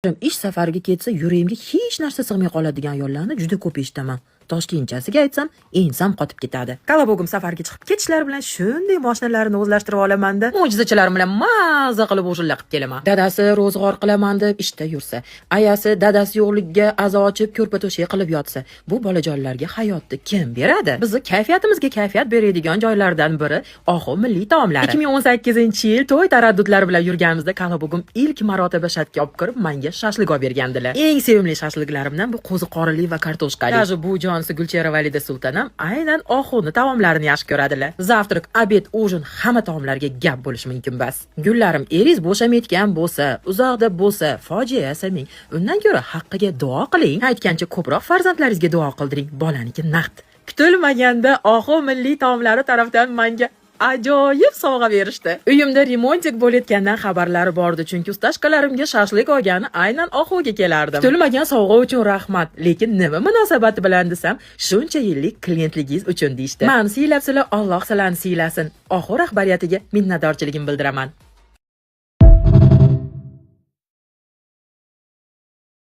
Ish safariga ketsa, yuragimga hech narsa sig'may qoladigan ayollarni juda ko'p eshitaman. Toshkentchasiga aytsam, ensam qotib ketadi. Kalabog'im safarga chiqib ketishlari bilan shunday mashinalarni o'zlashtirib olaman-da, mo'jizachilar bilan maza qilib o'shilla qilib kelaman. Dadasi ro'zg'or qilaman deb ishda yursa, ayasi dadasi yo'qligiga azo ochib ko'rpa-to'shak qilib yotsa, bu bolajonlarga hayotni kim beradi? Bizni kayfiyatimizga kayfiyat beradigan joylardan biri Oxu milliy taomlari. 2018-yil to'y taraddudlari bilan yurganimizda Kalabog'im ilk marotaba shatga olib kirib, menga shashlik olib bergandilar. Eng sevimli shashliklarimdan bu qo'zi qorili va kartoshkali. Даже bu Gulchera Valida Sultanam aynan Oxuni taomlarini yaxshi ko'radilar. Zavtrak, obed, ujin hamma taomlarga gap bo'lishi mumkin bas. Gullarim, eringiz bo'shamayotgan bo'lsa, uzoqda bo'lsa, fojia yasamang. Undan ko'ra haqqiga duo qiling. Aytgancha ko'proq farzandlaringizga duo qildiring. Bolaniki naqd. Kutilmaganda Oxu milliy taomlari tarafdan menga ajoyib sovg'a berishdi. Uyimda remontik bo'layotgandan xabarlari bordi, chunki ustashkalarimga shashlik olgani aynan Oxuga kelardim. Kutilmagan sovg'a uchun rahmat, lekin nima munosabati bilan desam, shuncha yillik klientligingiz uchun deyishdi. Men siylab sizlar, Alloh sizlarni siylasin. Oxu rahbariyatiga minnatdorchiligimni bildiraman.